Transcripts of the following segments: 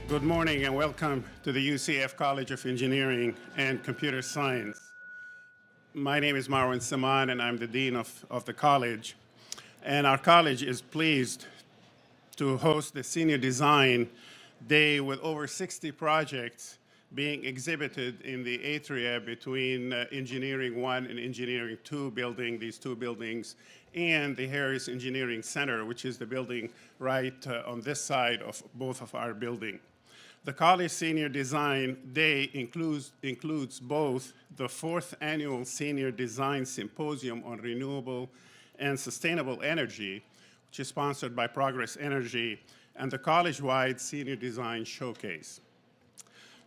Good morning and welcome to the UCF College of Engineering and Computer Science. My name is Marwan Saman and I'm the Dean of the college. And our college is pleased to host the Senior Design Day with over 60 projects being exhibited in the atria between Engineering 1 and Engineering 2 building, these two buildings, and the Harris Engineering Center, which is the building right on this side of both of our buildings. The College Senior Design Day includes both the 4th Annual Senior Design Symposium on Renewable and Sustainable Energy, which is sponsored by Progress Energy, and the college-wide Senior Design Showcase.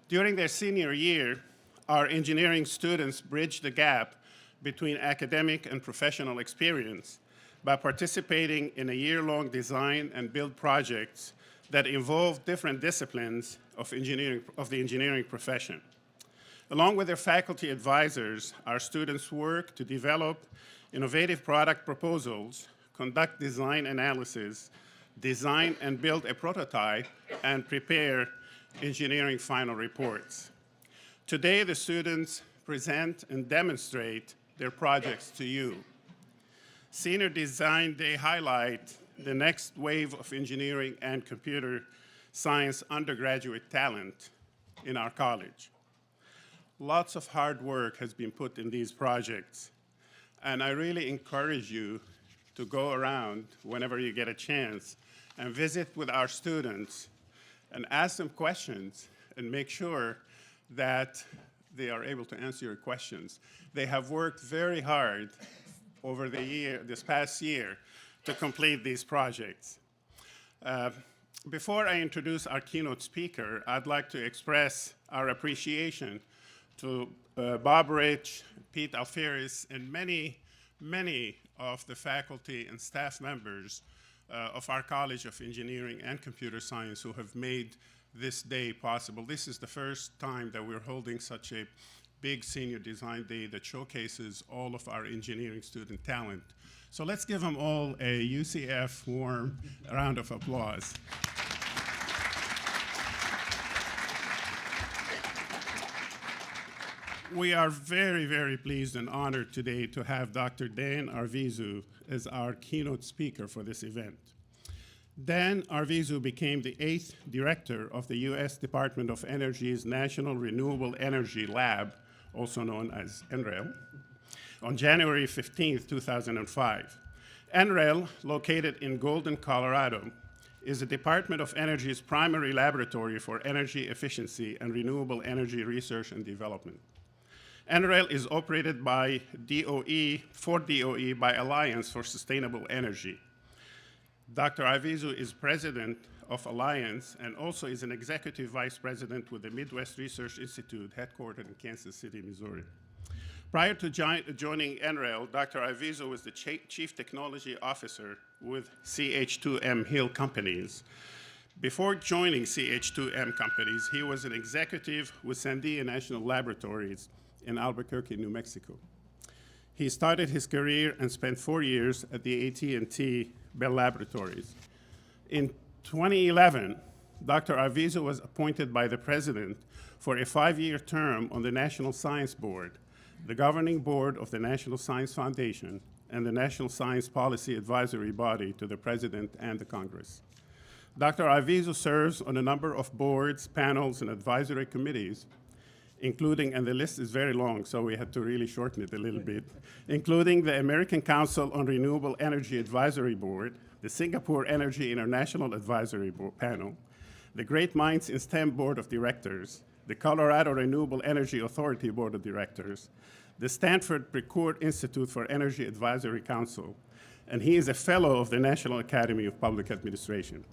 During their senior year, our engineering students bridge the gap between academic and professional experience by participating in a year-long design and build projects that involve different disciplines of the engineering profession. Along with their faculty advisors, our students work to develop innovative product proposals, conduct design analysis, design and build a prototype, and prepare engineering final reports. Today, the students present and demonstrate their projects to you. Senior Design Day highlight the next wave of engineering and computer science undergraduate talent in our college. Lots of hard work has been put in these projects, and I really encourage you to go around whenever you get a chance and visit with our students and ask them questions and make sure that they are able to answer your questions. They have worked very hard over this past year to complete these projects. Before I introduce our keynote speaker, I'd like to express our appreciation to Bob Rich, Pete Alferis, and many of the faculty and staff members of our College of Engineering and Computer Science who have made this day possible. This is the first time that we're holding such a big Senior Design Day that showcases all of our engineering student talent. So let's give them all a UCF warm round of applause. We are very, very pleased and honored today to have Dr. Dan Arvizu as our keynote speaker for this event. Dan Arvizu became the 8th director of the U.S. Department of Energy's National Renewable Energy Lab, also known as NREL, on January 15, 2005. NREL, located in Golden, Colorado, is the Department of Energy's primary laboratory for energy efficiency and renewable energy research and development. NREL is operated by for DOE by Alliance for Sustainable Energy. Dr. Arvizu is president of Alliance and also is an executive vice president with the Midwest Research Institute, headquartered in Kansas City, Missouri. Prior to joining NREL, Dr. Arvizu was the chief technology officer with CH2M Hill Companies. Before joining CH2M Companies, he was an executive with Sandia National Laboratories in Albuquerque, New Mexico. He started his career and spent 4 years at the AT&T Bell Laboratories. In 2011, Dr. Arvizu was appointed by the president for a 5-year term on the National Science Board, the governing board of the National Science Foundation, and the National Science Policy Advisory Body to the President and the Congress. Dr. Arvizu serves on a number of boards, panels, and advisory committees, including, and the list is very long, so we had to really shorten it a little bit, including the American Council on Renewable Energy Advisory Board, the Singapore Energy International Advisory Panel, the Great Minds in STEM Board of Directors, the Colorado Renewable Energy Authority Board of Directors, the Stanford Precourt Institute for Energy Advisory Council, and he is a fellow of the National Academy of Public Administration.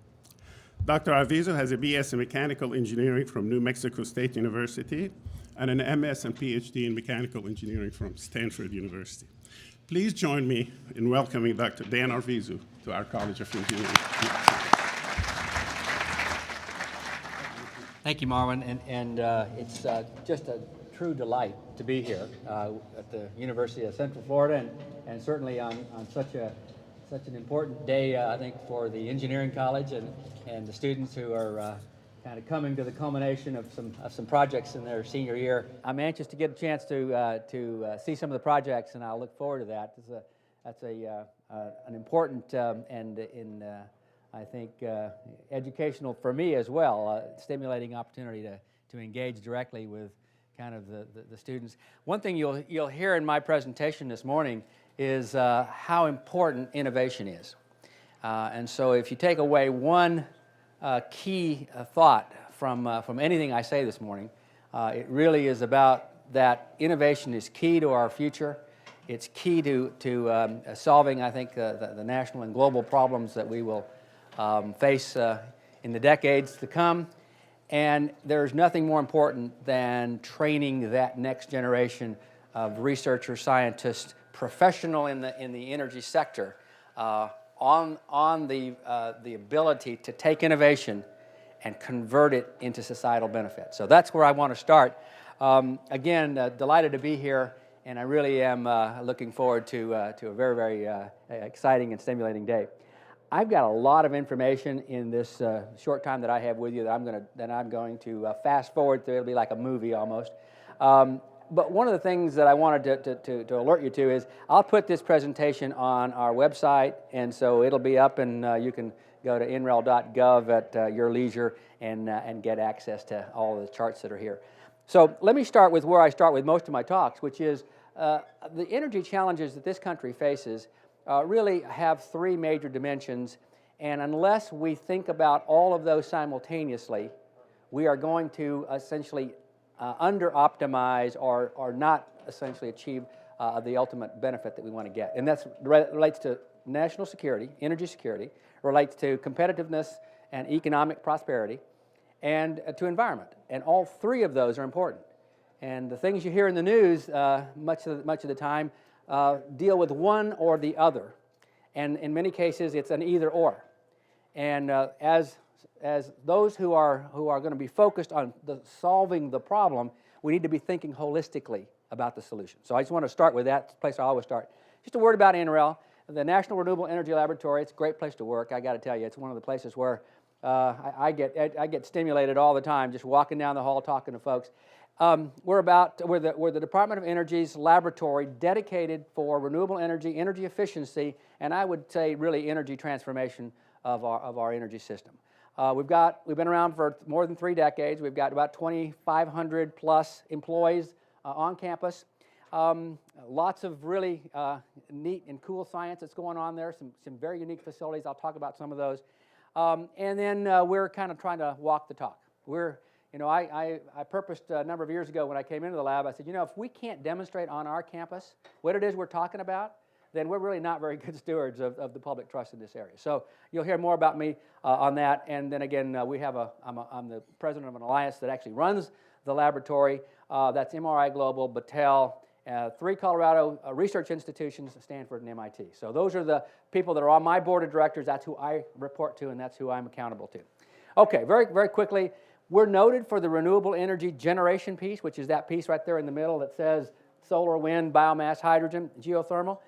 Dr. Arvizu has a BS in Mechanical Engineering from New Mexico State University and an MS and PhD in Mechanical Engineering from Stanford University. Please join me in welcoming Dr. Dan Arvizu to our College of Engineering. Thank you, Marwan, and it's just a true delight to be here at the University of Central Florida, and certainly on such an important day, I think, for the engineering college and the students who are kind of coming to the culmination of some projects in their senior year. I'm anxious to get a chance to see some of the projects, and I'll look forward to that. That's an important and I think educational for me as well, stimulating opportunity to engage directly with kind of the students. One thing you'll hear in my presentation this morning is how important innovation is. And so if you take away one key thought from anything I say this morning, it really is about that innovation is key to our future. It's key to solving, I think, the national and global problems that we will face in the decades to come. And there's nothing more important than training that next generation of researchers, scientists, professional in the energy sector on the ability to take innovation and convert it into societal benefit. So that's where I want to start. Again, delighted to be here, and I really am looking forward to a very, very exciting and stimulating day. I've got a lot of information in this short time that I have with you that I'm going to fast forward through. It'll be like a movie almost. But one of the things that I wanted to alert you to is I'll put this presentation on our website, and so it'll be up, and you can go to nrel.gov at your leisure and get access to all of the charts that are here. So let me start with where I start with most of my talks, which is the energy challenges that this country faces really have three major dimensions, and unless we think about all of those simultaneously, we are going to essentially under-optimize or not essentially achieve the ultimate benefit that we want to get. And that relates to national security, energy security, relates to competitiveness and economic prosperity, and to environment. And all three of those are important. And the things you hear in the news much of the time deal with one or the other. And in many cases, it's an either or. And as those who are going to be focused on solving the problem, we need to be thinking holistically about the solution. So I just want to start with that place I always start. Just a word about NREL, the National Renewable Energy Laboratory. It's a great place to work. I got to tell you, it's one of the places where I get stimulated all the time, just walking down the hall talking to folks. We're the Department of Energy's laboratory dedicated for renewable energy, energy efficiency, and I would say really energy transformation of our energy system. We've been around for more than 3 decades. We've got about 2,500 plus employees on campus. Lots of really neat and cool science that's going on there. Some very unique facilities. I'll talk about some of those. And then we're kind of trying to walk the talk. I purposed a number of years ago when I came into the lab, I said, if we can't demonstrate on our campus what it is we're talking about, then we're really not very good stewards of the public trust in this area. So you'll hear more about me on that. And then again, I'm the president of an alliance that actually runs the laboratory. That's MRI Global, Battelle, 3 Colorado research institutions, Stanford and MIT. So those are the people that are on my board of directors. That's who I report to, and that's who I'm accountable to. Okay, very, very quickly, we're noted for the renewable energy generation piece, which is that piece right there in the middle that says solar, wind, biomass, hydrogen, geothermal.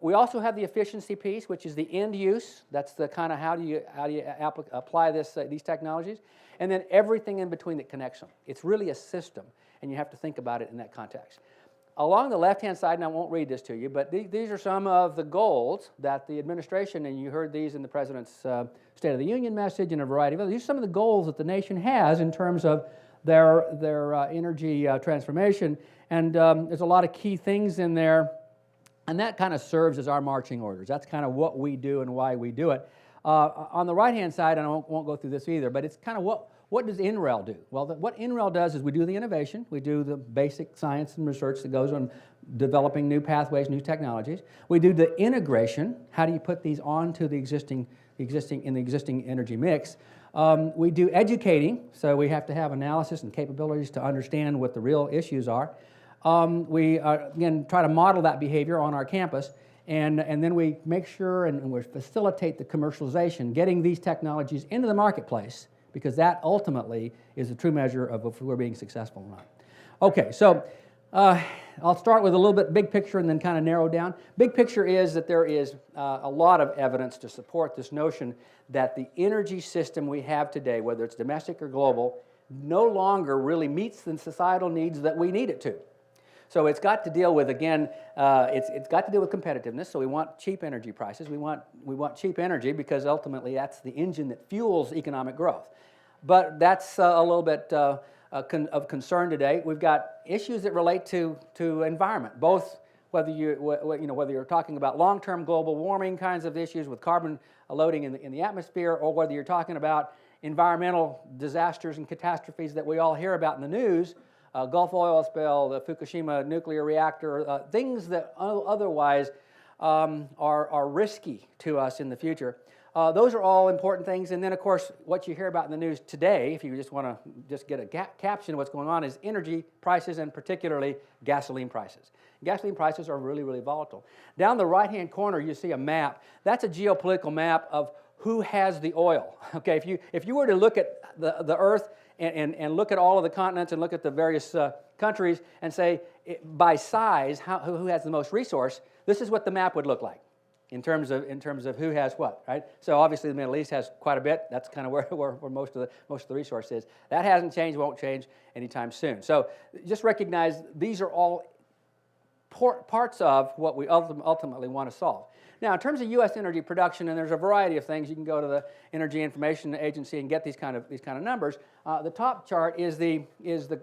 We also have the efficiency piece, which is the end use. That's the kind of how do you apply these technologies, and then everything in between that connects them. It's really a system, and you have to think about it in that context. Along the left-hand side, and I won't read this to you, but these are some of the goals that the administration, and you heard these in the President's State of the Union message and a variety of others. These are some of the goals that the nation has in terms of their energy transformation, and there's a lot of key things in there, and that kind of serves as our marching orders. That's kind of what we do and why we do it. On the right-hand side, and I won't go through this either, but it's kind of what does NREL do? Well, what NREL does is we do the innovation, we do the basic science and research that goes on developing new pathways, new technologies. We do the integration, how do you put these onto the existing energy mix. We do educating, so we have to have analysis and capabilities to understand what the real issues are. We, again, try to model that behavior on our campus, and then we make sure and we facilitate the commercialization, getting these technologies into the marketplace, because that ultimately is a true measure of if we're being successful or not. Okay, so I'll start with a little bit big picture and then kind of narrow down. Big picture is that there is a lot of evidence to support this notion that the energy system we have today, whether it's domestic or global, no longer really meets the societal needs that we need it to. So it's got to deal with, again, it's got to deal with competitiveness. So we want cheap energy prices. We want cheap energy because ultimately that's the engine that fuels economic growth. But that's a little bit of concern today. We've got issues that relate to environment, both whether you're talking about long-term global warming kinds of issues with carbon loading in the atmosphere, or whether you're talking about environmental disasters and catastrophes that we all hear about in the news, Gulf oil spill, the Fukushima nuclear reactor, things that otherwise are risky to us in the future. Those are all important things. And then, of course, what you hear about in the news today, if you just want to get a caption of what's going on, is energy prices and particularly gasoline prices. Gasoline prices are really, really volatile. Down the right-hand corner, you see a map. That's a geopolitical map of who has the oil. Okay, if you were to look at the Earth and look at all of the continents and look at the various countries and say, by size, who has the most resource, this is what the map would look like in terms of who has what, right? So obviously the Middle East has quite a bit. That's kind of where most of the resource is. That hasn't changed, won't change anytime soon. So just recognize these are all parts of what we ultimately want to solve. Now, in terms of U.S. energy production, and there's a variety of things, you can go to the Energy Information Agency and get these kind of numbers. The top chart is the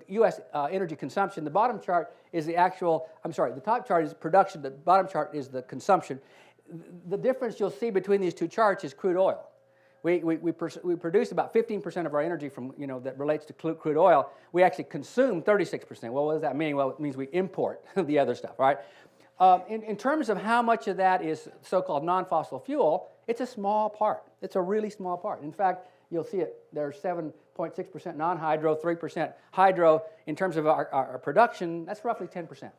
U.S. Energy consumption. The bottom chart is the top chart is production. The bottom chart is the consumption. The difference you'll see between these two charts is crude oil. We produce about 15% of our energy from, that relates to crude oil. We actually consume 36%. Well, what does that mean? Well, it means we import the other stuff, right? In terms of how much of that is so-called non-fossil fuel, it's a small part. It's a really small part. In fact, you'll see it. There's 7.6% non-hydro, 3% hydro. In terms of our production, that's roughly 10%.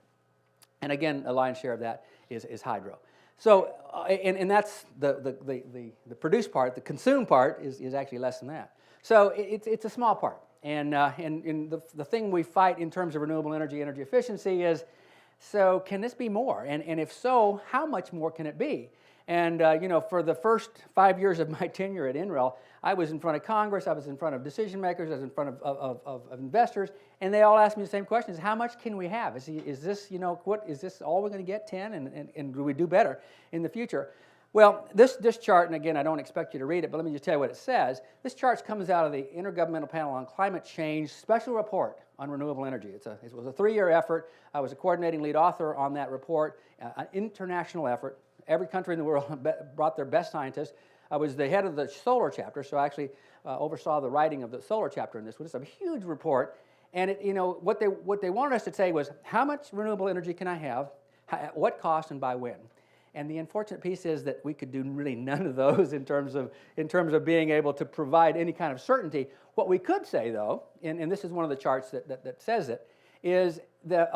And again, a lion's share of that is hydro. So, and that's the produced part. The consumed part is actually less than that. So it's a small part. And the thing we fight in terms of renewable energy efficiency is, so can this be more? And if so, how much more can it be? And for the first 5 years of my tenure at NREL, I was in front of Congress, I was in front of decision makers, I was in front of investors, and they all asked me the same questions: how much can we have? Is this is this all we're going to get, 10? And do we do better in the future? Well, this chart, and again, I don't expect you to read it, but let me just tell you what it says. This chart comes out of the Intergovernmental Panel on Climate Change Special Report on Renewable Energy. It was a 3-year effort. I was a coordinating lead author on that report, an international effort. Every country in the world brought their best scientists. I was the head of the solar chapter, so I actually oversaw the writing of the solar chapter in this one. It's a huge report, and what they wanted us to say was, how much renewable energy can I have, at what cost, and by when? And the unfortunate piece is that we could do really none of those in terms of being able to provide any kind of certainty. What we could say, though, and this is one of the charts that says it, is the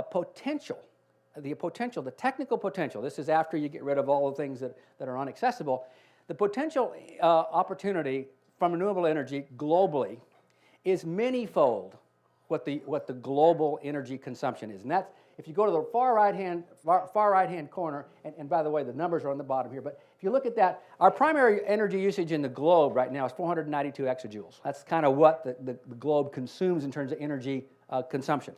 technical potential. This is after you get rid of all the things that are inaccessible. The potential opportunity from renewable energy globally is many-fold what the global energy consumption is, and that's, if you go to the far right-hand corner, and by the way, the numbers are on the bottom here, but if you look at that, our primary energy usage in the globe right now is 492 exajoules. That's kind of what the globe consumes in terms of energy consumption.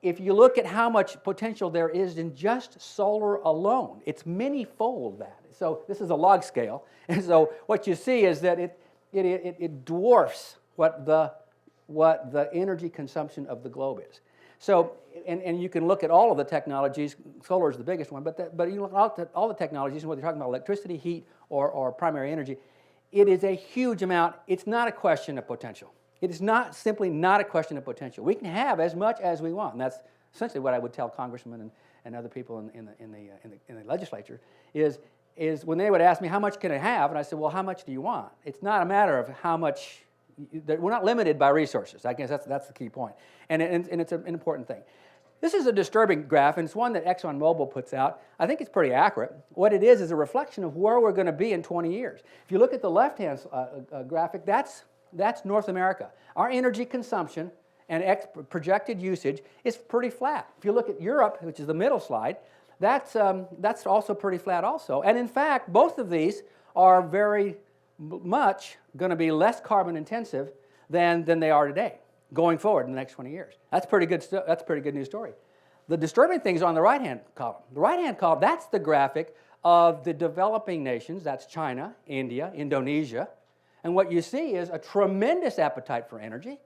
If you look at how much potential there is in just solar alone, it's many-fold that. So this is a log scale, and so what you see is that it dwarfs what the energy consumption of the globe is. So, and you can look at all of the technologies. Solar is the biggest one, but you look at all the technologies, and whether you're talking about electricity, heat, or primary energy, it is a huge amount. It's not a question of potential. It is simply not a question of potential. We can have as much as we want, and that's essentially what I would tell congressmen and other people in the legislature is when they would ask me, how much can I have? And I said, well, how much do you want? It's not a matter of how much. We're not limited by resources. I guess that's the key point, and it's an important thing. This is a disturbing graph, and it's one that ExxonMobil puts out. I think it's pretty accurate. What it is a reflection of where we're going to be in 20 years. If you look at the left-hand graphic, that's North America. Our energy consumption and projected usage is pretty flat. If you look at Europe, which is the middle slide, that's also pretty flat also. And in fact, both of these are very much going to be less carbon intensive than they are today, going forward in the next 20 years. That's pretty good. That's a pretty good news story. The disturbing thing is on the right-hand column. The right-hand column, that's the graphic of the developing nations. That's China, India, Indonesia. And what you see is a tremendous appetite for energy,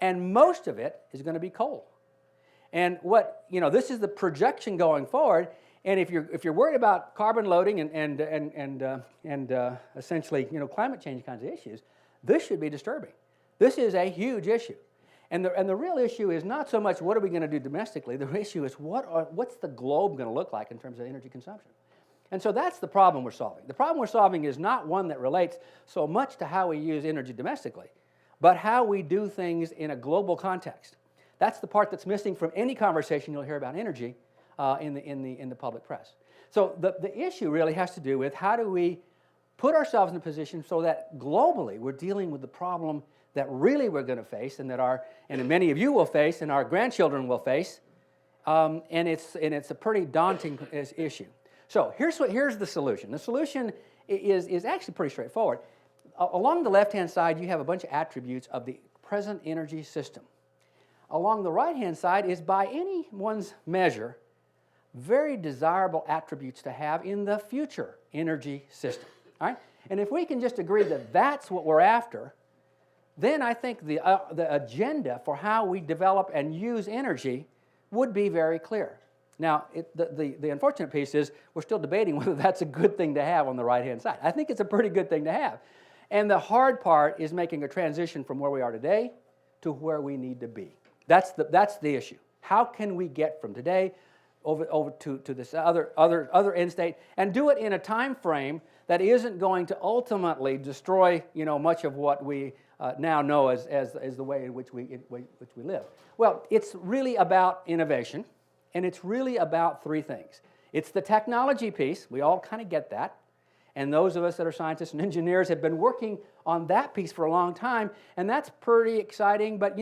and most of it is going to be coal. And this is the projection going forward. And if you're worried about carbon loading and essentially climate change kinds of issues, this should be disturbing. This is a huge issue. And the real issue is not so much what are we going to do domestically. The issue is what's the globe going to look like in terms of energy consumption. And so that's the problem we're solving. The problem we're solving is not one that relates so much to how we use energy domestically, but how we do things in a global context. That's the part that's missing from any conversation you'll hear about energy in the public press. So the issue really has to do with how do we put ourselves in a position so that globally we're dealing with the problem that really we're going to face and and many of you will face and our grandchildren will face, and it's a pretty daunting issue. So here's the solution. The solution is actually pretty straightforward. Along the left-hand side, you have a bunch of attributes of the present energy system. Along the right-hand side is, by anyone's measure, very desirable attributes to have in the future energy system. All right? And if we can just agree that that's what we're after, then I think the agenda for how we develop and use energy would be very clear. Now, the unfortunate piece is we're still debating whether that's a good thing to have on the right-hand side. I think it's a pretty good thing to have. And the hard part is making a transition from where we are today to where we need to be. That's the issue. How can we get from today over to this other end state and do it in a time frame that isn't going to ultimately destroy much of what we now know as the way in which we live? Well, it's really about innovation. And it's really about three things. It's the technology piece. We all kind of get that. And those of us that are scientists and engineers have been working on that piece for a long time. And that's pretty exciting. But,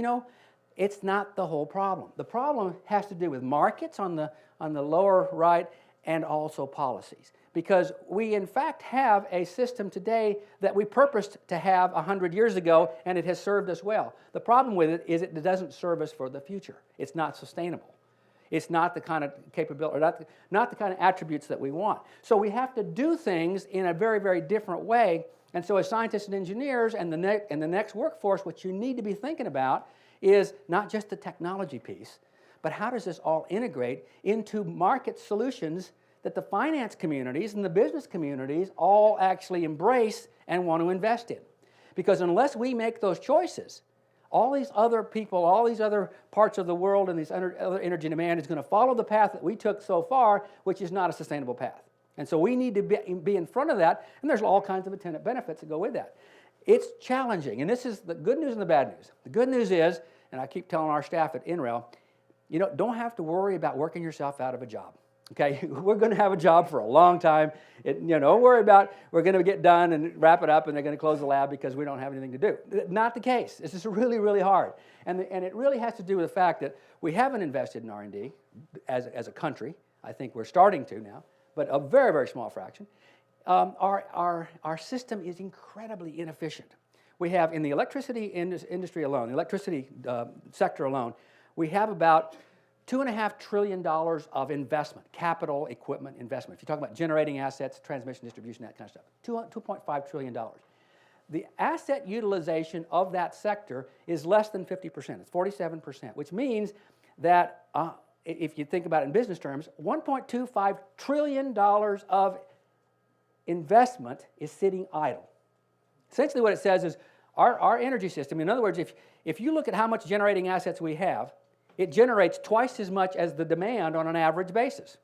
it's not the whole problem. The problem has to do with markets on the lower right and also policies. Because we, in fact, have a system today that we purposed to have 100 years ago, and it has served us well. The problem with it is it doesn't serve us for the future. It's not sustainable. It's not the kind of capability, or not the kind of attributes that we want. So we have to do things in a very, very different way. And so as scientists and engineers and the next workforce, what you need to be thinking about is not just the technology piece, but how does this all integrate into market solutions that the finance communities and the business communities all actually embrace and want to invest in. Because unless we make those choices, all these other people, all these other parts of the world and these other energy demand is going to follow the path that we took so far, which is not a sustainable path. And so we need to be in front of that, and there's all kinds of attendant benefits that go with that. It's challenging, and this is the good news and the bad news. The good news is, and I keep telling our staff at NREL, don't have to worry about working yourself out of a job. Okay, we're going to have a job for a long time. Don't worry about we're going to get done and wrap it up and they're going to close the lab because we don't have anything to do. Not the case. This is really, really hard. And it really has to do with the fact that we haven't invested in R&D as a country. I think we're starting to now, but a very, very small fraction. Our system is incredibly inefficient. We have, in the electricity industry alone, the electricity sector alone, we have about $2.5 trillion of investment, capital equipment investment. If you talk about generating assets, transmission, distribution, that kind of stuff, $2.5 trillion. The asset utilization of that sector is less than 50%. It's 47%, which means that if you think about it in business terms, $1.25 trillion of investment is sitting idle. Essentially what it says is our energy system, in other words, if you look at how much generating assets we have, it generates twice as much as the demand on an average basis.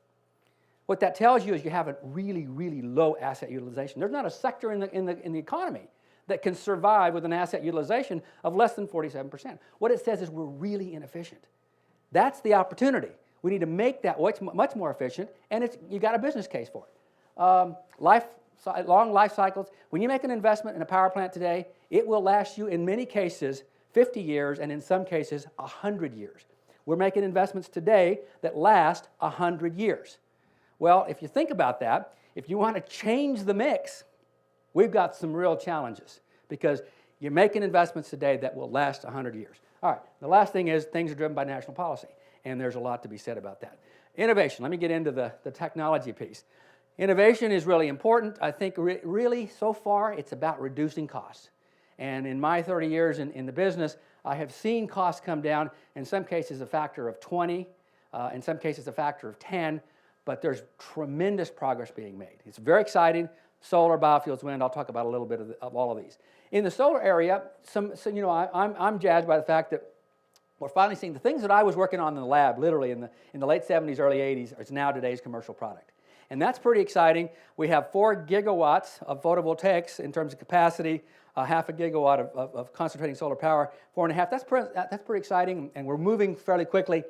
What that tells you is you have a really, really low asset utilization. There's not a sector in the economy that can survive with an asset utilization of less than 47%. What it says is we're really inefficient. That's the opportunity. We need to make that much more efficient, and you got a business case for it. Long life cycles. When you make an investment in a power plant today, it will last you, in many cases, 50 years, and in some cases, 100 years. We're making investments today that last 100 years. Well, if you think about that, if you want to change the mix, we've got some real challenges because you're making investments today that will last 100 years. All right, the last thing is things are driven by national policy, and there's a lot to be said about that. Innovation, let me get into the technology piece. Innovation is really important. I think really, so far, it's about reducing costs. And in my 30 years in the business, I have seen costs come down, in some cases a factor of 20, in some cases a factor of 10, but there's tremendous progress being made. It's very exciting. Solar, biofuels, wind, I'll talk about a little bit of all of these. In the solar area, I'm jazzed by the fact that we're finally seeing the things that I was working on in the lab, literally in the late 70s, early 80s, is now today's commercial product. And that's pretty exciting. We have 4 gigawatts of photovoltaics in terms of capacity, half a gigawatt of concentrating solar power, 4.5. That's pretty exciting, and we're moving fairly quickly.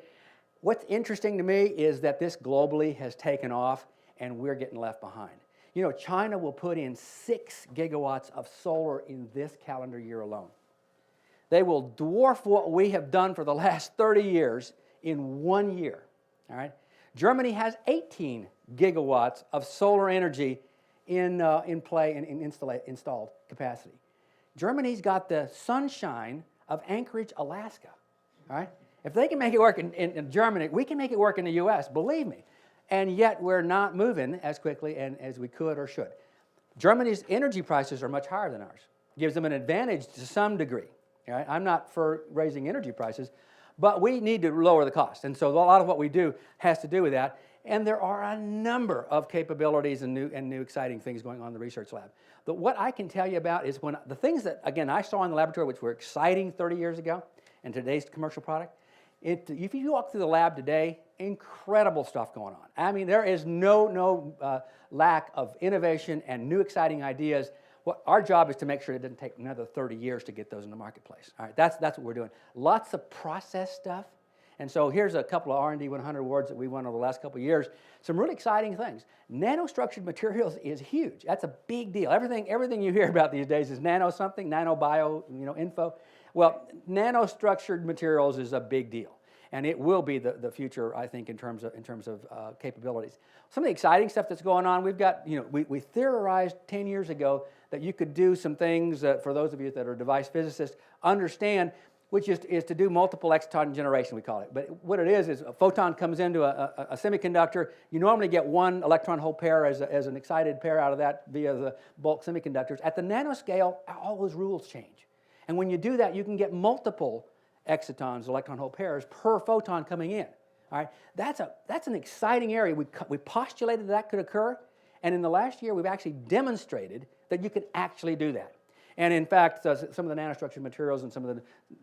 What's interesting to me is that this globally has taken off, and we're getting left behind. You know, China will put in 6 gigawatts of solar in this calendar year alone. They will dwarf what we have done for the last 30 years in 1 year, all right? Germany has 18 gigawatts of solar energy in play and in installed capacity. Germany's got the sunshine of Anchorage, Alaska, all right? If they can make it work in Germany, we can make it work in the U.S., believe me. And yet we're not moving as quickly and as we could or should. Germany's energy prices are much higher than ours. Gives them an advantage to some degree. All right? I'm not for raising energy prices, but we need to lower the cost. And so a lot of what we do has to do with that. And there are a number of capabilities and new exciting things going on in the research lab. But what I can tell you about is when the things that, again, I saw in the laboratory, which were exciting 30 years ago, and today's commercial product, if you walk through the lab today, incredible stuff going on. I mean, there is no lack of innovation and new exciting ideas. Our job is to make sure it doesn't take another 30 years to get those in the marketplace. All right, that's what we're doing. Lots of process stuff. And so here's a couple of R&D 100 awards that we won over the last couple of years. Some really exciting things. Nanostructured materials is huge. That's a big deal. Everything you hear about these days is nano something, nano bio, info. Well, nanostructured materials is a big deal. And it will be the future, I think, in terms of capabilities. Some of the exciting stuff that's going on, we've got, we theorized 10 years ago that you could do some things, for those of you that are device physicists, understand, which is to do multiple exciton generation, we call it. But what it is a photon comes into a semiconductor. You normally get one electron hole pair as an excited pair out of that via the bulk semiconductors. At the nanoscale, all those rules change. And when you do that, you can get multiple excitons, electron hole pairs, per photon coming in. All right, that's an exciting area. We postulated that could occur, and in the last year, we've actually demonstrated that you can actually do that. And in fact, some of the nanostructured materials and some of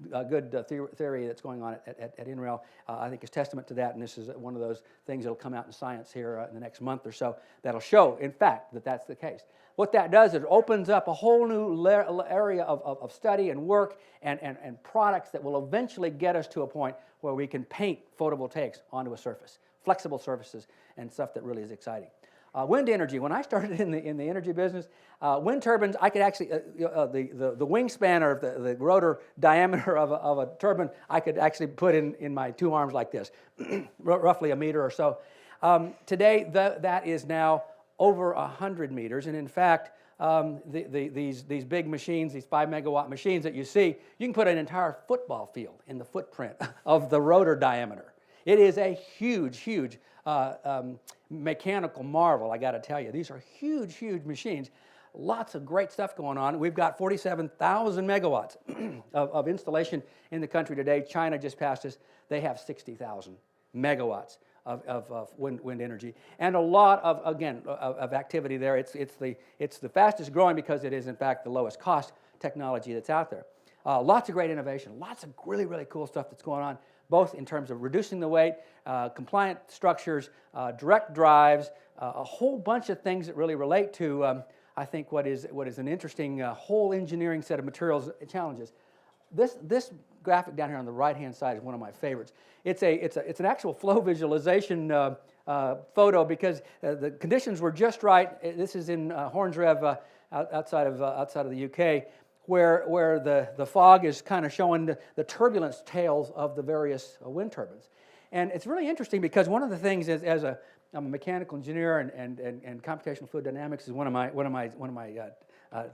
the good theory that's going on at NREL, I think is testament to that, and this is one of those things that'll come out in science here in the next month or so that'll show, in fact, that that's the case. What that does is it opens up a whole new area of study and work and products that will eventually get us to a point where we can paint photovoltaics onto a surface, flexible surfaces and stuff that really is exciting. Wind energy. When I started in the energy business, wind turbines, I could actually, the wingspan or the rotor diameter of a turbine, I could actually put in my 2 arms like this, roughly a meter or so. Today, that is now over 100 meters, and in fact, these big machines, these 5 megawatt machines that you see, you can put an entire football field in the footprint of the rotor diameter. It is a huge mechanical marvel, I got to tell you. These are huge machines. Lots of great stuff going on. We've got 47,000 megawatts of installation in the country today. China just passed us. They have 60,000 megawatts of wind energy, and a lot of activity there. It's the fastest growing because it is in fact the lowest cost technology that's out there. Lots of great innovation, lots of really cool stuff that's going on, both in terms of reducing the weight, compliant structures, direct drives, a whole bunch of things that really relate to I think what is an interesting whole engineering set of materials challenges. This graphic down here on the right-hand side is one of my favorites. It's an actual flow visualization photo because the conditions were just right. This is in Hornsrev outside of the UK, where the fog is kind of showing the turbulence tails of the various wind turbines. And it's really interesting because one of the things is, I'm a mechanical engineer and computational fluid dynamics is one of my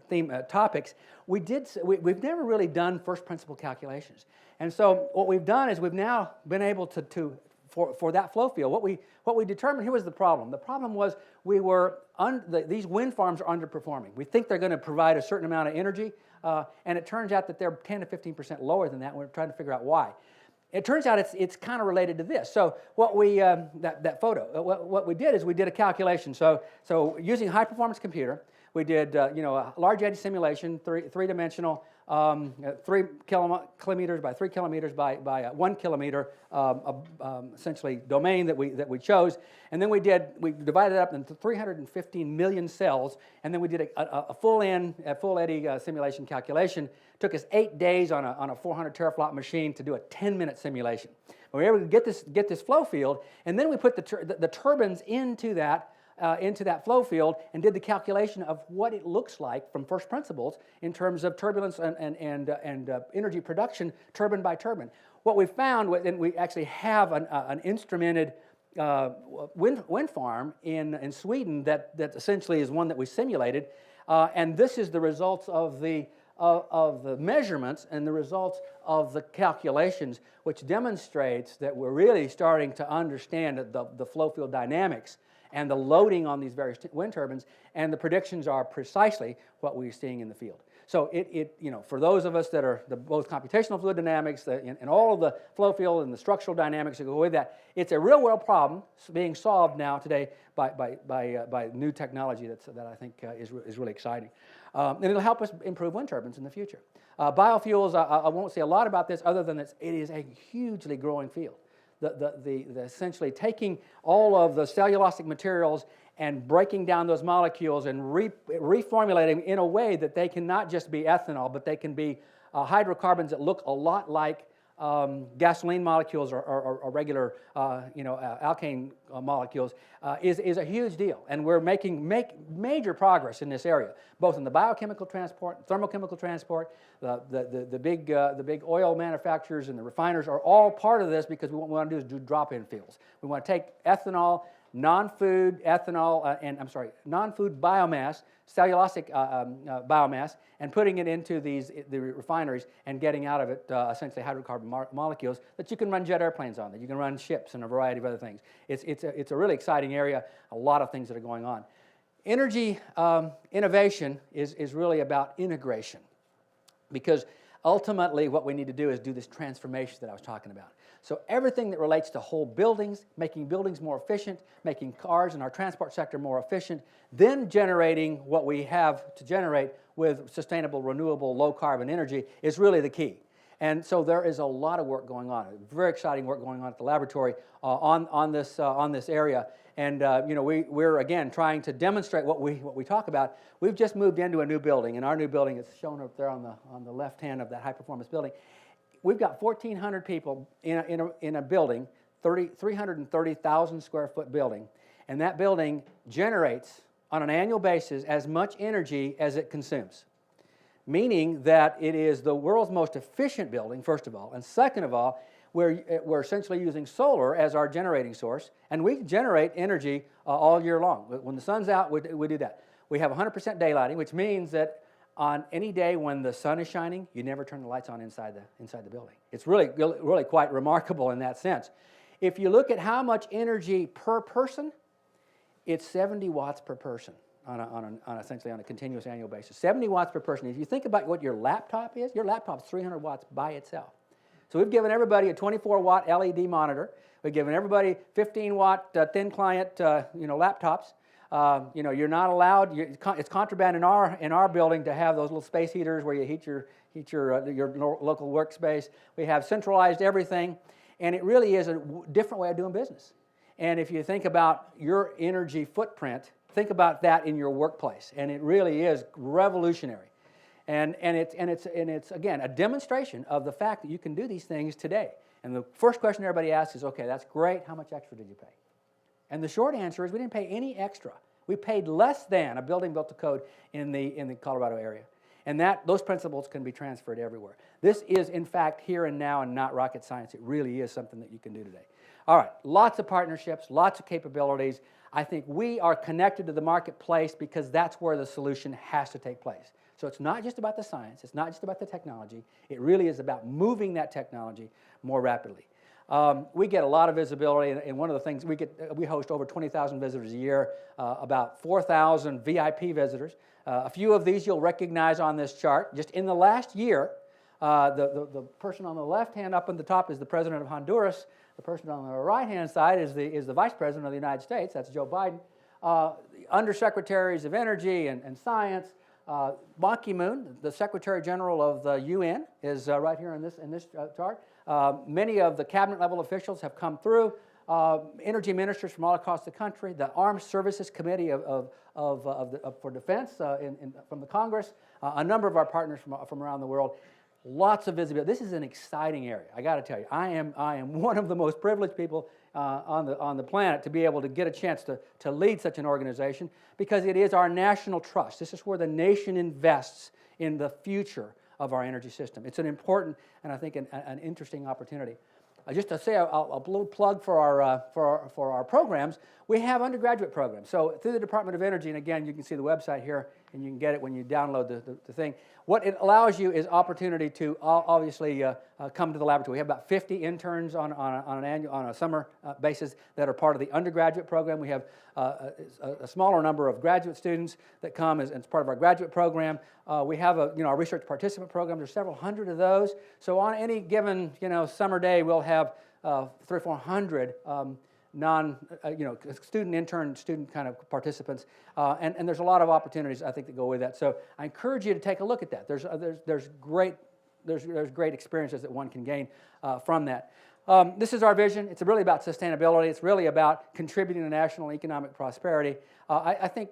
theme topics. We've never really done first principle calculations, and so what we've done is we've now been able to for that flow field. What we determined, here was the problem. The problem was these wind farms are underperforming. We think they're going to provide a certain amount of energy, and it turns out that they're 10 to 15% lower than that. And we're trying to figure out why. It turns out it's kind of related to this. So what that photo, what we did is we did a calculation. So using a high performance computer, we did a large eddy simulation, three-dimensional, 3 kilometers by 3 kilometers by 1 kilometer, essentially domain that we chose, and then we divided it up into 315 million cells, and then we did a full eddy simulation calculation. It took us 8 days on a 400 teraflop machine to do a 10-minute simulation. We were able to get this flow field, and then we put the turbines into that flow field and did the calculation of what it looks like from first principles in terms of turbulence and energy production turbine by turbine. What we found was, and we actually have an instrumented wind farm in Sweden that essentially is one that we simulated, and this is the results of the measurements and the results of the calculations, which demonstrates that we're really starting to understand the flow field dynamics and the loading on these various wind turbines, and the predictions are precisely what we're seeing in the field. So for those of us that are both computational fluid dynamics and all of the flow field and the structural dynamics that go with that, it's a real world problem being solved now today by new technology that I think is really exciting. And it'll help us improve wind turbines in the future. Biofuels, I won't say a lot about this other than it is a hugely growing field. The essentially taking all of the cellulosic materials and breaking down those molecules and reformulating in a way that they can not just be ethanol, but they can be hydrocarbons that look a lot like gasoline molecules or regular alkane molecules is a huge deal. And we're making major progress in this area, both in the biochemical transport, thermochemical transport. The big oil manufacturers and the refiners are all part of this because what we want to do is do drop-in fuels. We want to take ethanol, non-food biomass, cellulosic biomass, and putting it into the refineries and getting out of it essentially hydrocarbon molecules that you can run jet airplanes on, that you can run ships and a variety of other things. It's a really exciting area, a lot of things that are going on. Energy innovation is really about integration, because ultimately what we need to do is do this transformation that I was talking about. So everything that relates to whole buildings, making buildings more efficient, making cars and our transport sector more efficient, then generating what we have to generate with sustainable, renewable, low-carbon energy is really the key. And so there is a lot of work going on, very exciting work going on at the laboratory on this area. And we're again trying to demonstrate what we talk about. We've just moved into a new building, and our new building is shown up there on the left hand of that high-performance building. We've got 1,400 people in a building, 330,000 square foot building, and that building generates on an annual basis as much energy as it consumes, meaning that it is the world's most efficient building, first of all, and second of all, we're essentially using solar as our generating source, and we generate energy all year long. When the sun's out, we do that. We have 100% daylighting, which means that on any day when the sun is shining, you never turn the lights on inside the building. It's really quite remarkable in that sense. If you look at how much energy per person, it's 70 watts per person essentially on a continuous annual basis. 70 watts per person. If you think about what your laptop is 300 watts by itself. So we've given everybody a 24-watt LED monitor. We've given everybody 15-watt thin client laptops. You're not allowed. It's contraband in our building to have those little space heaters where you heat your local workspace. We have centralized everything, and it really is a different way of doing business. And if you think about your energy footprint, think about that in your workplace, and it really is revolutionary. And it's again a demonstration of the fact that you can do these things today. And the first question everybody asks is, okay, that's great. How much extra did you pay? And the short answer is we didn't pay any extra. We paid less than a building built to code in the Colorado area. And those principles can be transferred everywhere. This is, in fact, here and now and not rocket science. It really is something that you can do today. All right, lots of partnerships, lots of capabilities. I think we are connected to the marketplace because that's where the solution has to take place. So it's not just about the science, it's not just about the technology, it really is about moving that technology more rapidly. We get a lot of visibility, and one of the things we host over 20,000 visitors a year, about 4,000 VIP visitors. A few of these you'll recognize on this chart. Just in the last year, the person on the left hand up on the top is the president of Honduras. The person on the right-hand side is the Vice President of the United States. That's Joe Biden. Undersecretaries of Energy and Science. Ban Ki-moon, the Secretary General of the UN, is right here in this chart. Many of the cabinet-level officials have come through. Energy ministers from all across the country. The Armed Services Committee for Defense from the Congress. A number of our partners from around the world. Lots of visibility. This is an exciting area. I got to tell you, I am one of the most privileged people on the planet to be able to get a chance to lead such an organization because it is our national trust. This is where the nation invests in the future of our energy system. It's an important and I think an interesting opportunity. Just to say a little plug for our programs, we have undergraduate programs. So through the Department of Energy, and again, you can see the website here, and you can get it when you download the thing. What it allows you is opportunity to obviously come to the laboratory. We have about 50 interns on a summer basis that are part of the undergraduate program. We have a smaller number of graduate students that come as part of our graduate program. We have our research participant program. There's several hundred of those. So on any given summer day, we'll have 300 or 400 student kind of participants, and there's a lot of opportunities I think that go with that. So I encourage you to take a look at that. There's great experiences that one can gain from that. This is our vision. It's really about sustainability. It's really about contributing to national economic prosperity. I think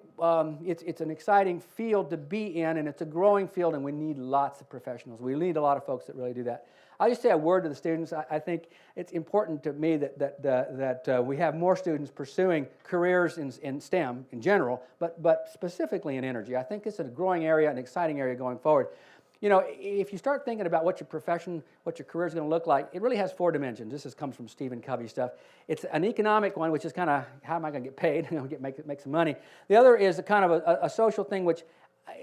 it's an exciting field to be in, and it's a growing field, and we need lots of professionals. We need a lot of folks that really do that. I'll just say a word to the students. I think it's important to me that we have more students pursuing careers in STEM in general, but specifically in energy. I think it's a growing area, an exciting area going forward. If you start thinking about what your profession, what your career is going to look like, it really has 4 dimensions. This comes from Stephen Covey stuff. It's an economic one, which is kind of how am I going to get paid, make some money. The other is a kind of a social thing, which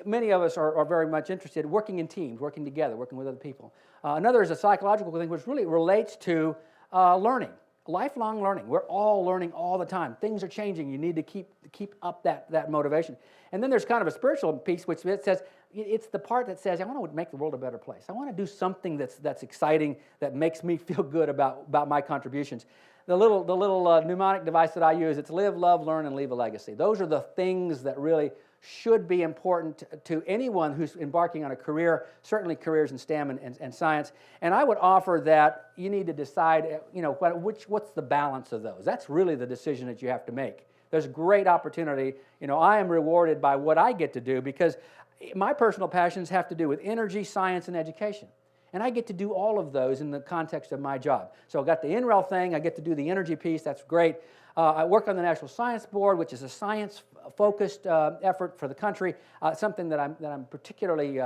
many of us are very much interested in, working in teams, working together, working with other people. Another is a psychological thing, which really relates to learning, lifelong learning. We're all learning all the time. Things are changing. You need to keep up that motivation. And then there's kind of a spiritual piece, which says, it's the part that says, I want to make the world a better place. I want to do something that's exciting, that makes me feel good about my contributions. The little mnemonic device that I use, it's live, love, learn, and leave a legacy. Those are the things that really should be important to anyone who's embarking on a career, certainly careers in STEM and science. And I would offer that you need to decide, what's the balance of those. That's really the decision that you have to make. There's great opportunity. I am rewarded by what I get to do because my personal passions have to do with energy, science, and education. And I get to do all of those in the context of my job. So I got the NREL thing, I get to do the energy piece, that's great. I work on the National Science Board, which is a science-focused effort for the country, something that I'm particularly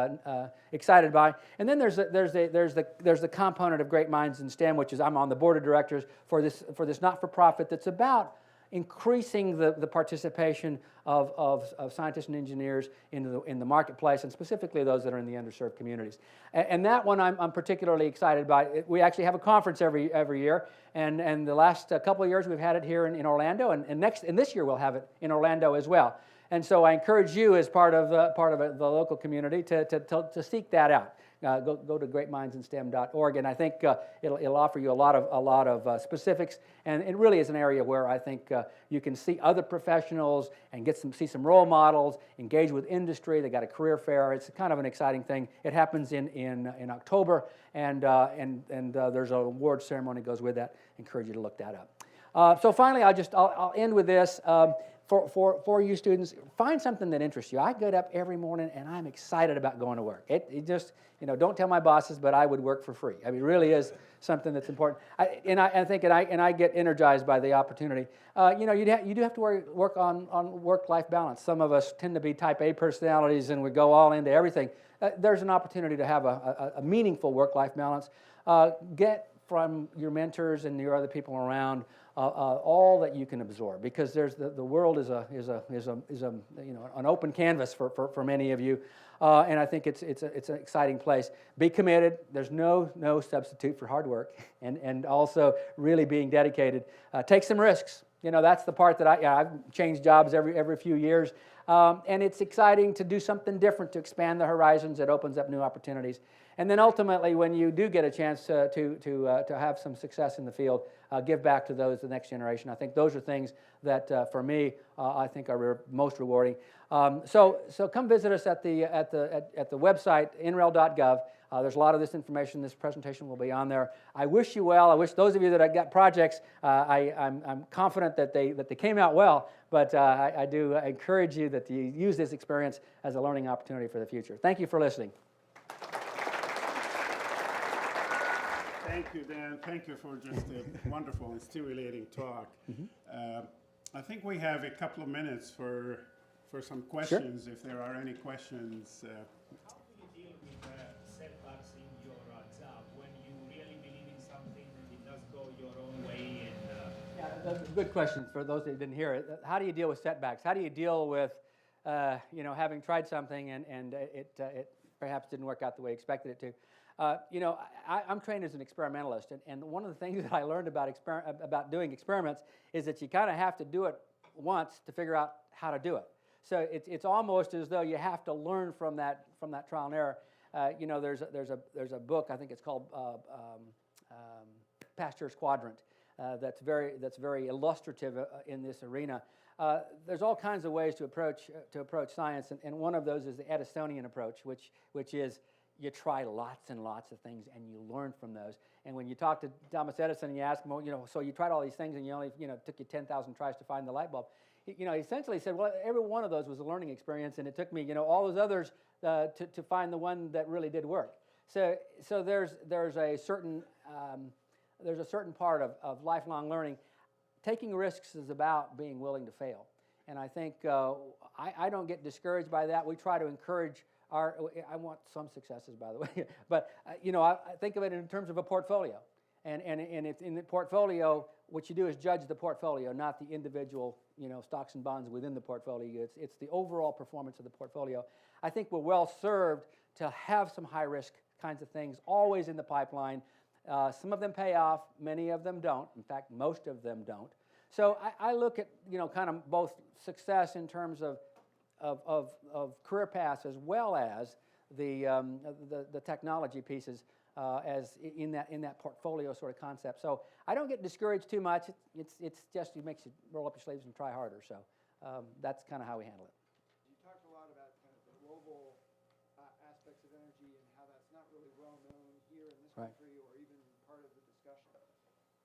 excited by. And then there's the component of Great Minds in STEM, which is I'm on the board of directors for this not-for-profit that's about increasing the participation of scientists and engineers in the marketplace, and specifically those that are in the underserved communities. And that one I'm particularly excited by. We actually have a conference every year, and the last couple of years we've had it here in Orlando, and this year we'll have it in Orlando as well. And so I encourage you, as part of the local community, to seek that out. Go to greatmindsinstem.org, and I think it'll offer you a lot of specifics, and it really is an area where I think you can see other professionals and see some role models, engage with industry. They got a career fair. It's kind of an exciting thing. It happens in October, and there's an award ceremony that goes with that. I encourage you to look that up. So finally, I'll end with this. for you students, find something that interests you. I get up every morning and I'm excited about going to work. It just, don't tell my bosses, but I would work for free. I mean, it really is something that's important. I get energized by the opportunity. You do have to work on work-life balance. Some of us tend to be type A personalities and we go all into everything. There's an opportunity to have a meaningful work-life balance. Get from your mentors and your other people around all that you can absorb, because there's the world is an open canvas for many of you, and I think it's an exciting place. Be committed. There's no substitute for hard work, and also really being dedicated. Take some risks. That's the part that I've changed jobs every few years, and it's exciting to do something different, to expand the horizons. It opens up new opportunities. And then ultimately, when you do get a chance to have some success in the field, give back to the next generation. I think those are things that, for me, I think are most rewarding. So come visit us at the website, nrel.gov. There's a lot of this information. This presentation will be on there. I wish you well. I wish those of you that have got projects, I'm confident that they came out well, but I do encourage you that you use this experience as a learning opportunity for the future. Thank you for listening. Thank you, Dan. Thank you for just a wonderful and stimulating talk. I think we have a couple of minutes for some questions, if there are any questions. How do you deal with setbacks in your job when you really believe in something and it does go your own way? Yeah, that's a good question for those that didn't hear it. How do you deal with setbacks? How do you deal with having tried something and it perhaps didn't work out the way you expected it to? I'm trained as an experimentalist, and one of the things that I learned about doing experiments is that you kind of have to do it once to figure out how to do it. So it's almost as though you have to learn from that trial and error. There's a book, I think it's called Pasteur's Quadrant, that's very illustrative in this arena. There's all kinds of ways to approach science, and one of those is the Edisonian approach, which is you try lots and lots of things and you learn from those. And when you talk to Thomas Edison and you ask him, so you tried all these things and you only, took you 10,000 tries to find the light bulb. He essentially said, well, every one of those was a learning experience, and it took me, all those others to find the one that really did work. So there's a certain part of lifelong learning. Taking risks is about being willing to fail, and I think I don't get discouraged by that. We try to encourage I want some successes, by the way, but I think of it in terms of a portfolio, and it's in the portfolio. What you do is judge the portfolio, not the individual stocks and bonds within the portfolio. It's the overall performance of the portfolio. I think we're well served to have some high risk kinds of things always in the pipeline. Some of them pay off, many of them don't. In fact, most of them don't. So I look at kind of both success in terms of career paths as well as the technology pieces as in that portfolio sort of concept. So I don't get discouraged too much. It's just it makes you roll up your sleeves and try harder. So that's kind of how we handle it. You talked a lot about kind of the global aspects of energy and how that's not really well known here in this country or even part of the discussion.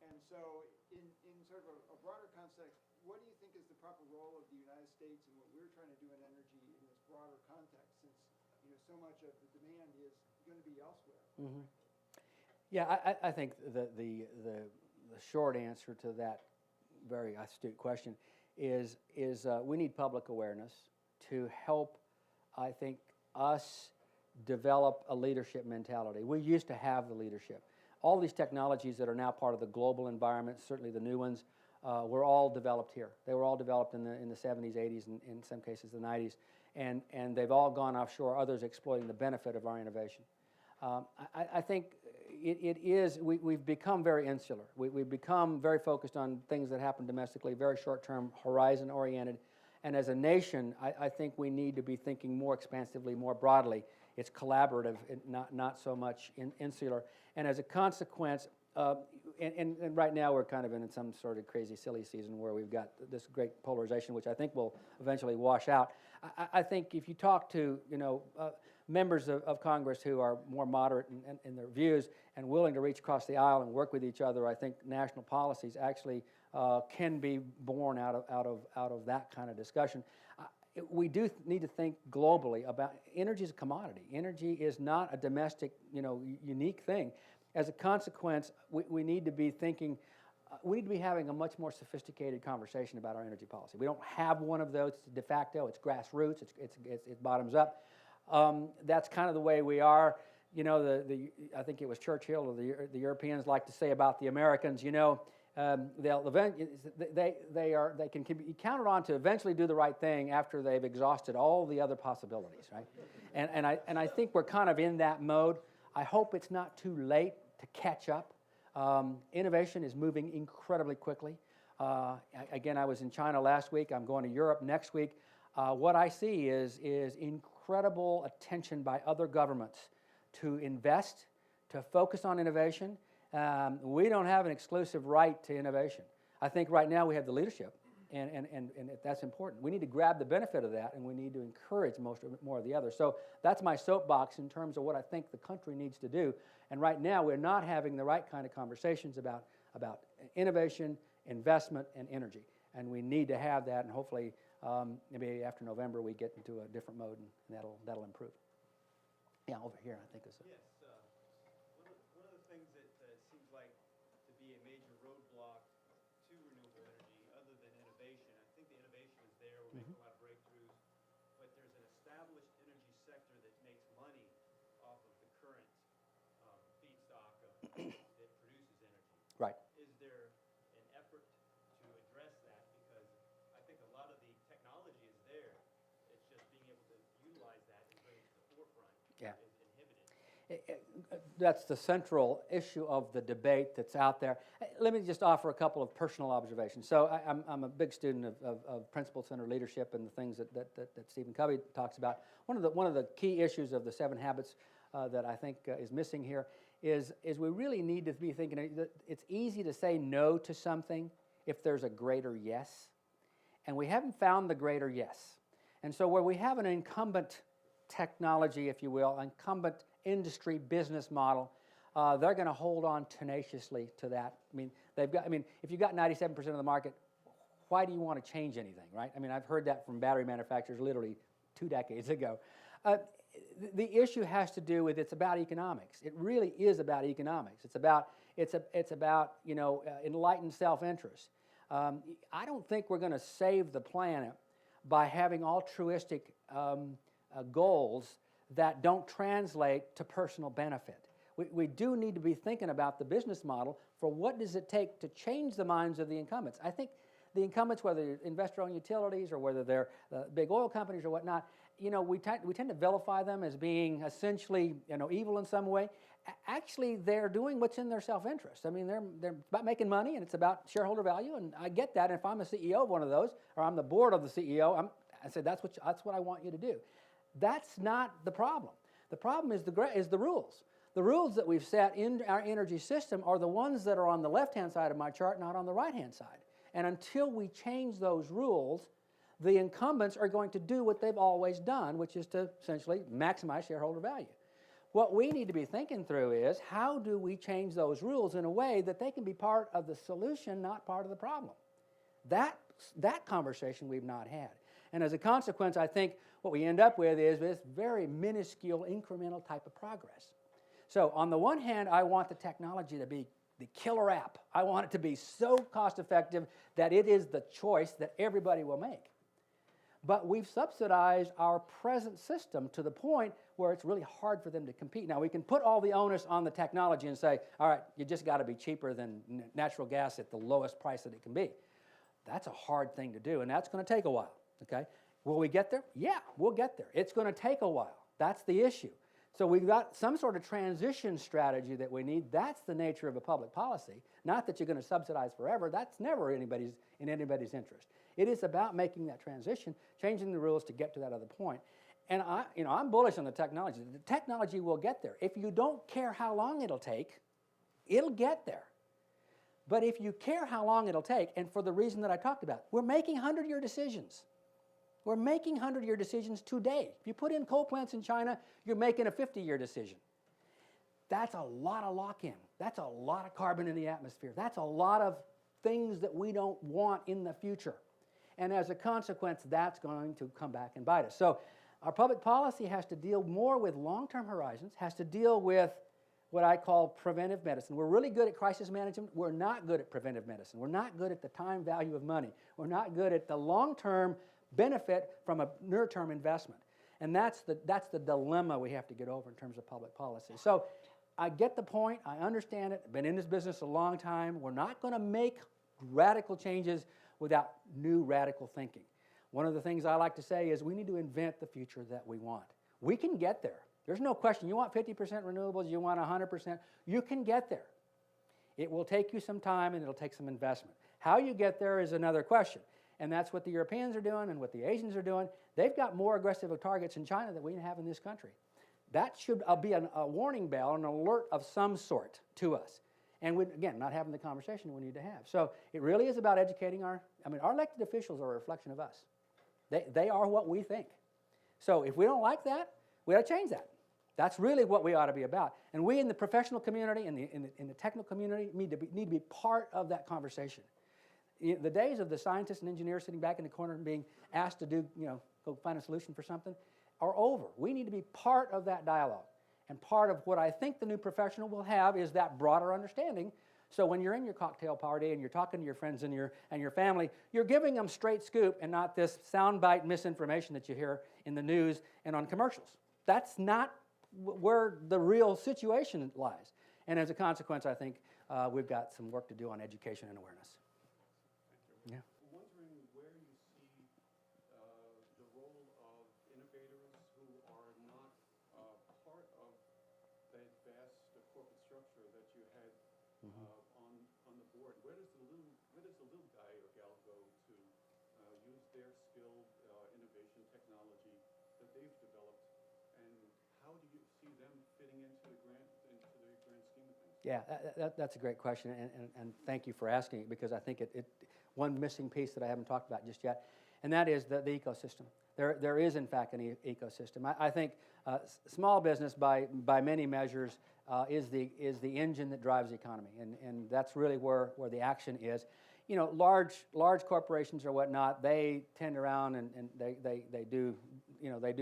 And so in sort of a broader context, what do you think is the proper role of the United States and what we're trying to do in energy in this broader context, since so much of the demand is going to be elsewhere? Mm-hmm. Yeah, I think the short answer to that very astute question is we need public awareness to help, I think, us develop a leadership mentality. We used to have the leadership. All these technologies that are now part of the global environment, certainly the new ones, were all developed here. They were all developed in the 70s, 80s, and in some cases the 90s, and they've all gone offshore, others exploiting the benefit of our innovation. I think we've become very insular. We've become very focused on things that happen domestically, very short-term, horizon-oriented, and as a nation, I think we need to be thinking more expansively, more broadly. It's collaborative, not so much insular, and as a consequence, and right now we're kind of in some sort of crazy, silly season where we've got this great polarization, which I think will eventually wash out. I think if you talk to members of Congress who are more moderate in their views and willing to reach across the aisle and work with each other, I think national policies actually can be born out of that kind of discussion. We do need to think globally about energy as a commodity. Energy is not a domestic, unique thing. As a consequence, we need to be thinking, we need to be having a much more sophisticated conversation about our energy policy. We don't have one of those. It's de facto. It's grassroots. It bottoms up. That's kind of the way we are. I think it was Churchill or the Europeans like to say about the Americans. They can be counted on to eventually do the right thing after they've exhausted all the other possibilities, right? And I think we're kind of in that mode. I hope it's not too late to catch up. Innovation is moving incredibly quickly. Again, I was in China last week. I'm going to Europe next week. What I see is incredible attention by other governments to invest, to focus on innovation. We don't have an exclusive right to innovation. I think right now we have the leadership, and that's important. We need to grab the benefit of that, and we need to encourage more of the others. So that's my soapbox in terms of what I think the country needs to do. And right now we're not having the right kind of conversations about innovation, investment, and energy. And we need to have that, and hopefully maybe after November we get into a different mode, and that'll improve. Yeah, over here I think is. Yes. One of the things that seems like to be a major roadblock to renewable energy, other than innovation, I think the innovation is there. We're making a lot of breakthroughs, but there's an established energy sector that makes money off of the current feedstock that produces energy. Right. Is there an effort to address that? Because I think a lot of the technology is there. It's just being able to utilize that and bring it to the forefront is inhibited. That's the central issue of the debate that's out there. Let me just offer a couple of personal observations. So I'm a big student of principle-centered leadership and the things that Stephen Covey talks about. One of the key issues of the 7 habits that I think is missing here is we really need to be thinking that it's easy to say no to something if there's a greater yes. And we haven't found the greater yes. And so where we have an incumbent technology, if you will, incumbent industry business model, they're going to hold on tenaciously to that. If you've got 97% of the market, why do you want to change anything, right? I've heard that from battery manufacturers literally 2 decades ago. The issue has to do with, it's about economics. It really is about economics. It's about enlightened self-interest. I don't think we're going to save the planet by having altruistic goals that don't translate to personal benefit. We do need to be thinking about the business model for what does it take to change the minds of the incumbents. I think the incumbents, whether they're investor-owned utilities or whether they're big oil companies or whatnot, we tend to vilify them as being essentially evil in some way. Actually, they're doing what's in their self-interest. They're about making money, and it's about shareholder value, and I get that. And if I'm a CEO of one of those, or I'm the board of the CEO, I say that's what I want you to do. That's not the problem. The problem is the rules. The rules that we've set in our energy system are the ones that are on the left-hand side of my chart, not on the right-hand side. And until we change those rules, the incumbents are going to do what they've always done, which is to essentially maximize shareholder value. What we need to be thinking through is, how do we change those rules in a way that they can be part of the solution, not part of the problem? That conversation we've not had. And as a consequence, I think what we end up with is this very minuscule incremental type of progress. So on the one hand, I want the technology to be the killer app. I want it to be so cost effective that it is the choice that everybody will make. But we've subsidized our present system to the point where it's really hard for them to compete. Now, we can put all the onus on the technology and say, all right, you just got to be cheaper than natural gas at the lowest price that it can be. That's a hard thing to do, and that's going to take a while. Okay? Will we get there? Yeah, we'll get there. It's going to take a while. That's the issue. So we've got some sort of transition strategy that we need. That's the nature of a public policy. Not that you're going to subsidize forever. That's never in anybody's interest. It is about making that transition, changing the rules to get to that other point. And I'm bullish on the technology. The technology will get there. If you don't care how long it'll take, it'll get there. But if you care how long it'll take, and for the reason that I talked about, we're making 100-year decisions. We're making 100-year decisions today. If you put in coal plants in China, you're making a 50-year decision. That's a lot of lock-in. That's a lot of carbon in the atmosphere. That's a lot of things that we don't want in the future. And as a consequence, that's going to come back and bite us. So our public policy has to deal more with long-term horizons, has to deal with what I call preventive medicine. We're really good at crisis management. We're not good at preventive medicine. We're not good at the time value of money. We're not good at the long-term benefit from a near-term investment. And that's the dilemma we have to get over in terms of public policy. So I get the point. I understand it. I've been in this business a long time. We're not going to make radical changes without new radical thinking. One of the things I like to say is we need to invent the future that we want. We can get there. There's no question. You want 50% renewables, you want 100%, you can get there. It will take you some time and it'll take some investment. How you get there is another question. And that's what the Europeans are doing and what the Asians are doing. They've got more aggressive targets in China than we have in this country. That should be a warning bell, an alert of some sort to us. And again, not having the conversation we need to have. So it really is about educating our elected officials are a reflection of us. They are what we think. So if we don't like that, we ought to change that. That's really what we ought to be about. And we in the professional community and in the technical community need to be part of that conversation. The days of the scientists and engineers sitting back in the corner and being asked to go find a solution for something are over. We need to be part of that dialogue. And part of what I think the new professional will have is that broader understanding. So when you're in your cocktail party and you're talking to your friends and your family, you're giving them straight scoop and not this soundbite misinformation that you hear in the news and on commercials. That's not where the real situation lies. And as a consequence, I think we've got some work to do on education and awareness. Yeah. I'm wondering where you see the role of innovators who are not part of that vast corporate structure that you had on the board. Where does the little guy or gal go to use their skilled innovation technology that they've developed, and how do you see them fitting into the grand scheme of things? Yeah, that's a great question, and thank you for asking it, because I think one missing piece that I haven't talked about just yet, and that is the ecosystem. There is, in fact, an ecosystem. I think small business, by many measures, is the engine that drives the economy, and that's really where the action is. You know, large corporations or whatnot, they tend around and they do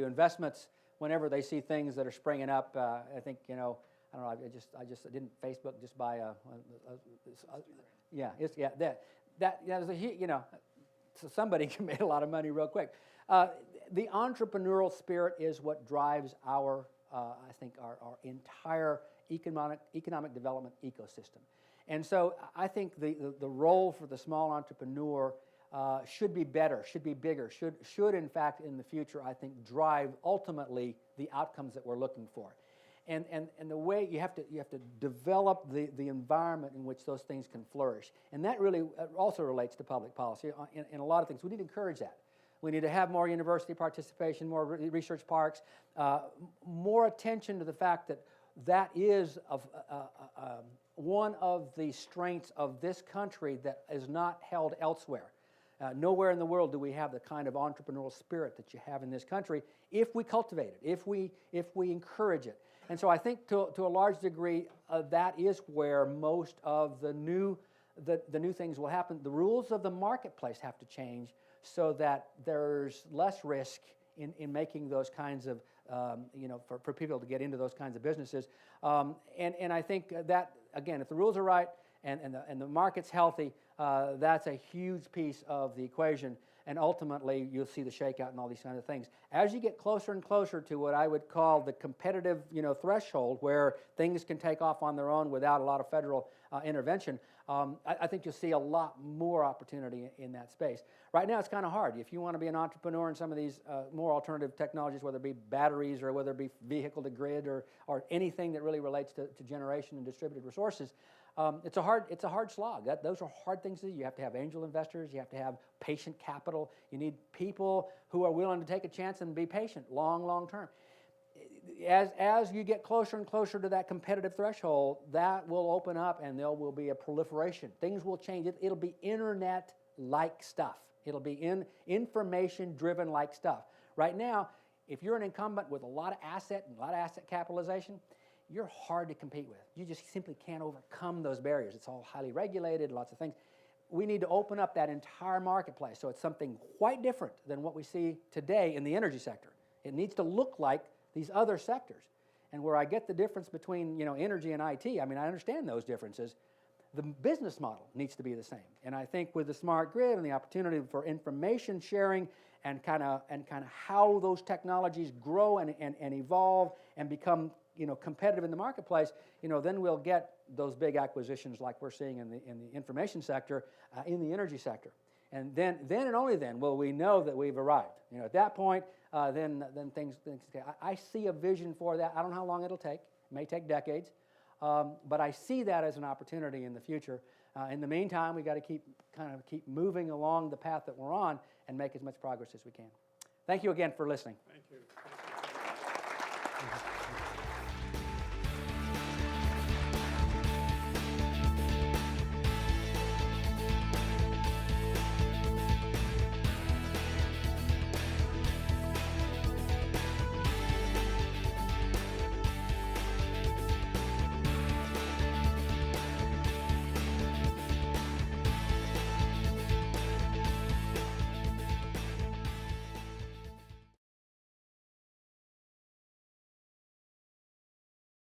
investments whenever they see things that are springing up. I think I don't know. I just didn't Facebook just buy so somebody can make a lot of money real quick. The entrepreneurial spirit is what drives our entire economic development ecosystem. And so I think the role for the small entrepreneur should be better, should be bigger, should in fact in the future, I think, drive ultimately the outcomes that we're looking for. And the way you have to develop the environment in which those things can flourish. And that really also relates to public policy in a lot of things. We need to encourage that. We need to have more university participation, more research parks, more attention to the fact that is one of the strengths of this country that is not held elsewhere. Nowhere in the world do we have the kind of entrepreneurial spirit that you have in this country if we cultivate it, if we encourage it. And so I think to a large degree that is where most of the new things will happen. The rules of the marketplace have to change so that there's less risk in making those kinds of for people to get into those kinds of businesses. And I think that again, if the rules are right and the market's healthy, that's a huge piece of the equation. And ultimately, you'll see the shakeout and all these kinds of things. As you get closer and closer to what I would call the competitive, threshold, where things can take off on their own without a lot of federal intervention, I think you'll see a lot more opportunity in that space. Right now, it's kind of hard. If you want to be an entrepreneur in some of these more alternative technologies, whether it be batteries or whether it be vehicle to grid or anything that really relates to generation and distributed resources, it's a hard slog. Those are hard things to do. You have to have angel investors. You have to have patient capital. You need people who are willing to take a chance and be patient, long term. As you get closer and closer to that competitive threshold, that will open up and there will be a proliferation. Things will change. It'll be internet-like stuff. It'll be information-driven like stuff. Right now, if you're an incumbent with a lot of asset and a lot of asset capitalization, you're hard to compete with. You just simply can't overcome those barriers. It's all highly regulated, lots of things. We need to open up that entire marketplace so it's something quite different than what we see today in the energy sector. It needs to look like these other sectors. And where I get the difference between, you know, energy and IT, I mean, I understand those differences. The business model needs to be the same. And I think with the smart grid and the opportunity for information sharing and kind of how those technologies grow and evolve and become, you know, competitive in the marketplace, you know, then we'll get those big acquisitions like we're seeing in the information sector, in the energy sector. And then and only then will we know that we've arrived. You know, at that point, then things. I see a vision for that. I don't know how long it'll take. It may take decades, but I see that as an opportunity in the future. In the meantime, we got to keep moving along the path that we're on and make as much progress as we can. Thank you again for listening. Thank you.